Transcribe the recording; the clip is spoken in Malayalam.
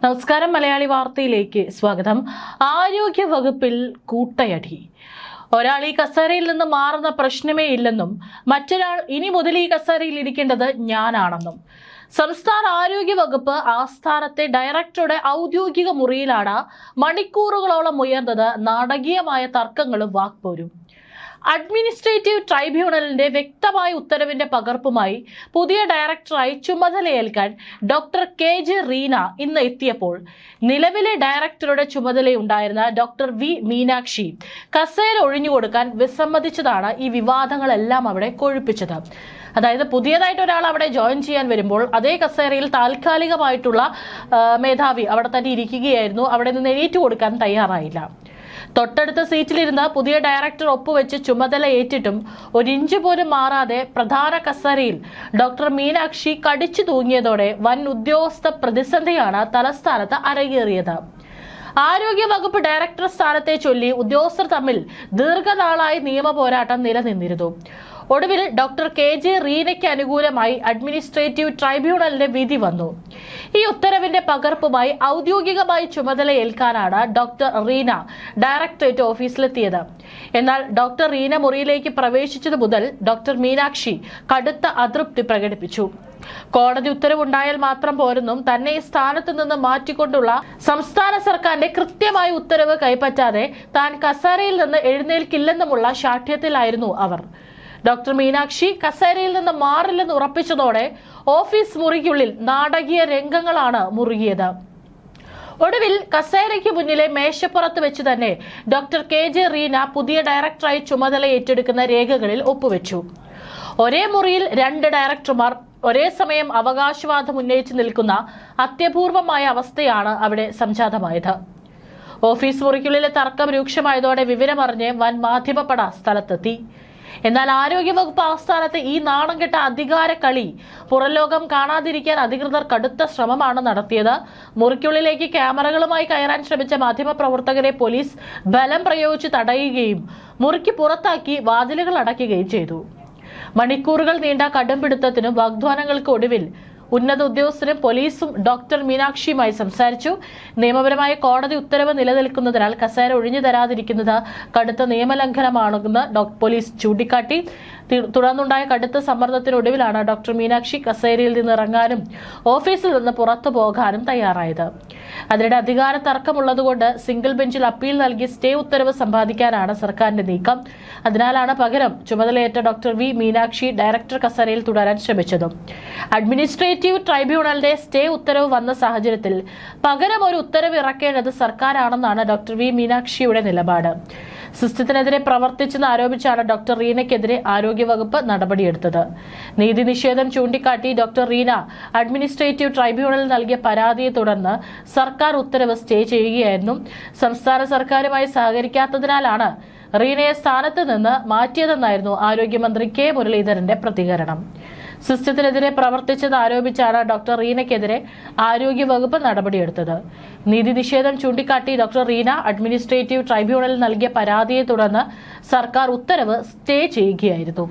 നമസ്കാരം. മലയാളി വാർത്തയിലേക്ക് സ്വാഗതം. ആരോഗ്യ വകുപ്പിൽ കൂട്ടയടി. ഒരാൾ ഈ കസേരയിൽ നിന്ന് മാറുന്ന പ്രശ്നമേ ഇല്ലെന്നും മറ്റൊരാൾ ഇനി മുതൽ ഈ കസേരയിൽ ഇരിക്കേണ്ടത് ഞാനാണെന്നും സംസ്ഥാന ആരോഗ്യ വകുപ്പ് ആസ്ഥാനത്തെ ഡയറക്ടറുടെ ഔദ്യോഗിക മുറിയിലാണ് മണിക്കൂറുകളോളം ഉയർന്നത് നാടകീയമായ തർക്കങ്ങളും വാക്പോരും. അഡ്മിനിസ്ട്രേറ്റീവ് ട്രൈബ്യൂണലിന്റെ വ്യക്തമായ ഉത്തരവിന്റെ പകർപ്പുമായി പുതിയ ഡയറക്ടറായി ചുമതലയേൽക്കാൻ ഡോക്ടർ KJ റീന ഇന്ന് എത്തിയപ്പോൾ നിലവിലെ ഡയറക്ടറുടെ ചുമതലയുണ്ടായിരുന്ന ഡോക്ടർ V മീനാക്ഷി കസേര ഒഴിഞ്ഞുകൊടുക്കാൻ വിസമ്മതിച്ചതാണ് ഈ വിവാദങ്ങളെല്ലാം അവിടെ കൊഴുപ്പിച്ചത്. അതായത് പുതിയതായിട്ട് ഒരാൾ അവിടെ ജോയിൻ ചെയ്യാൻ വരുമ്പോൾ അതേ കസേരയിൽ താൽക്കാലികമായിട്ടുള്ള മേധാവി അവിടെ തന്നെ ഇരിക്കുകയായിരുന്നു. അവിടെ നിന്ന് എണീറ്റ് കൊടുക്കാൻ തയ്യാറായില്ല. തൊട്ടടുത്ത സീറ്റിലിരുന്ന പുതിയ ഡയറക്ടർ ഒപ്പുവെച്ച് ചുമതല ഏറ്റിട്ടും ഒരിഞ്ച് പോലും മാറാതെ പ്രധാന കസേരയിൽ ഡോക്ടർ മീനാക്ഷി കടിച്ചു തൂങ്ങിയതോടെ വൻ ഉദ്യോഗസ്ഥ പ്രതിസന്ധിയാണ് തലസ്ഥാനത്ത് അരങ്ങേറിയത്. ആരോഗ്യ വകുപ്പ് ഡയറക്ടർ സ്ഥാനത്തെ ചൊല്ലി ഉദ്യോഗസ്ഥർ തമ്മിൽ ദീർഘനാളായി നിയമ പോരാട്ടം നിലനിന്നിരുന്നു. ഒടുവിൽ ഡോക്ടർ KJ റീനയ്ക്ക് അനുകൂലമായി അഡ്മിനിസ്ട്രേറ്റീവ് ട്രൈബ്യൂണലിന്റെ വിധി വന്നു. ഈ ഉത്തരവിന്റെ പകർപ്പുമായി ഔദ്യോഗികമായി ചുമതലയേൽക്കാനാണ് ഡോക്ടർ റീന ഡയറക്ടറേറ്റ് ഓഫീസിലെത്തിയത്. എന്നാൽ ഡോക്ടർ റീന മുറിയിലേക്ക് പ്രവേശിച്ചതു മുതൽ ഡോക്ടർ മീനാക്ഷി കടുത്ത അതൃപ്തി പ്രകടിപ്പിച്ചു. കോടതി ഉത്തരവുണ്ടായാൽ മാത്രം പോരെന്നും തന്നെ ഈ സ്ഥാനത്ത് നിന്ന് മാറ്റിക്കൊണ്ടുള്ള സംസ്ഥാന സർക്കാരിന്റെ കൃത്യമായ ഉത്തരവ് കൈപ്പറ്റാതെ താൻ കസേരയിൽ നിന്ന് എഴുന്നേൽക്കില്ലെന്നുമുള്ള ശാഠ്യത്തിലായിരുന്നു അവർ. ഡോക്ടർ മീനാക്ഷി കസേരയിൽ നിന്ന് മാറില്ലെന്ന് ഉറപ്പിച്ചതോടെ ഓഫീസ് മുറിക്കുള്ളിൽ നാടകീയ രംഗങ്ങളാണ് മുറുകിയത്. ഒടുവിൽ കസേരയ്ക്ക് മുന്നിലെ മേശപ്പുറത്ത് വെച്ച് തന്നെ ഡോക്ടർ KJ റീന പുതിയ ഡയറക്ടറായി ചുമതല ഏറ്റെടുക്കുന്ന രേഖകളിൽ ഒപ്പുവെച്ചു. ഒരേ മുറിയിൽ രണ്ട് ഡയറക്ടർമാർ ഒരേ സമയം അവകാശവാദം ഉന്നയിച്ച് നിൽക്കുന്ന അത്യപൂർവമായ അവസ്ഥയാണ് അവിടെ സംജാതമായത്. ഓഫീസ് മുറിക്കുള്ളിലെ തർക്കം രൂക്ഷമായതോടെ വിവരമറിഞ്ഞ് വൻ മാധ്യമപ്പട സ്ഥലത്തെത്തി. എന്നാൽ ആരോഗ്യവകുപ്പ് ആസ്ഥാനത്ത് ഈ നാണം കെട്ട അധികാര കളി പുറംലോകം കാണാതിരിക്കാൻ അധികൃതർ കടുത്ത ശ്രമമാണ് നടത്തിയത്. മുറിക്കുള്ളിലേക്ക് ക്യാമറകളുമായി കയറാൻ ശ്രമിച്ച മാധ്യമപ്രവർത്തകരെ പോലീസ് ബലം പ്രയോഗിച്ച് തടയുകയും മുറിക്ക് പുറത്താക്കി വാതിലുകൾ അടയ്ക്കുകയും ചെയ്തു. മണിക്കൂറുകൾ നീണ്ട കടുംപിടുത്തത്തിനും വാഗ്ദാനങ്ങൾക്ക് ഒടുവിൽ ഉന്നത ഉദ്യോഗസ്ഥരും പോലീസും ഡോക്ടർ മീനാക്ഷിയുമായി സംസാരിച്ചു. നിയമപരമായ കോടതി ഉത്തരവ് നിലനിൽക്കുന്നതിനാൽ കസേര ഒഴിഞ്ഞു തരാതിരിക്കുന്നത് കടുത്ത നിയമലംഘനമാണെന്ന് പോലീസ് ചൂണ്ടിക്കാട്ടി. തുടർന്നുണ്ടായ കടുത്ത സമ്മർദ്ദത്തിനൊടുവിലാണ് ഡോക്ടർ മീനാക്ഷി കസേരയിൽ നിന്ന് ഇറങ്ങാനും ഓഫീസിൽ നിന്ന് പുറത്തു പോകാനും തയ്യാറായത്. അതിനിടെ അധികാര തർക്കമുള്ളതുകൊണ്ട് സിംഗിൾ ബെഞ്ചിൽ അപ്പീൽ നൽകി സ്റ്റേ ഉത്തരവ് സമ്പാദിക്കാനാണ് സർക്കാരിന്റെ നീക്കം. അതിനാലാണ് പകരം ചുമതലയേറ്റ ഡോക്ടർ V മീനാക്ഷി ഡയറക്ടർ കസേരയിൽ തുടരാൻ ശ്രമിച്ചതും. അഡ്മിനിസ്ട്രേറ്റീവ് ട്രൈബ്യൂണലിന്റെ സ്റ്റേ ഉത്തരവ് വന്ന സാഹചര്യത്തിൽ പകരം ഒരു ഉത്തരവ് ഇറക്കേണ്ടത് സർക്കാരാണെന്നാണ് ഡോക്ടർ V മീനാക്ഷിയുടെ നിലപാട്. സിസ്റ്റത്തിനെതിരെ പ്രവർത്തിച്ചെന്ന് ആരോപിച്ചാണ് ഡോക്ടർ റീനയ്ക്കെതിരെ ആരോഗ്യവകുപ്പ് നടപടിയെടുത്തത്. നീതി നിഷേധം ചൂണ്ടിക്കാട്ടി ഡോക്ടർ റീന അഡ്മിനിസ്ട്രേറ്റീവ് ട്രൈബ്യൂണലിൽ നൽകിയ പരാതിയെ തുടർന്ന് സർക്കാർ ഉത്തരവ് സ്റ്റേ ചെയ്യുകയായിരുന്നു. സംസ്ഥാന സർക്കാരുമായി സഹകരിക്കാത്തതിനാലാണ് റീനയെ സ്ഥാനത്ത് നിന്ന് മാറ്റിയതെന്നായിരുന്നു ആരോഗ്യമന്ത്രി K മുരളീധരന്റെ പ്രതികരണം. സിസ്റ്റത്തിനെതിരെ പ്രവർത്തിച്ചത് ആരോപിച്ചാണ് ഡോക്ടർ റീനയ്ക്കെതിരെ ആരോഗ്യവകുപ്പ് നടപടിയെടുത്തത്. നീതി നിഷേധം ചൂണ്ടിക്കാട്ടി ഡോക്ടർ റീന അഡ്മിനിസ്ട്രേറ്റീവ് ട്രൈബ്യൂണലിൽ നൽകിയ പരാതിയെ തുടർന്ന് സർക്കാർ ഉത്തരവ് സ്റ്റേ ചെയ്യുകയായിരുന്നു.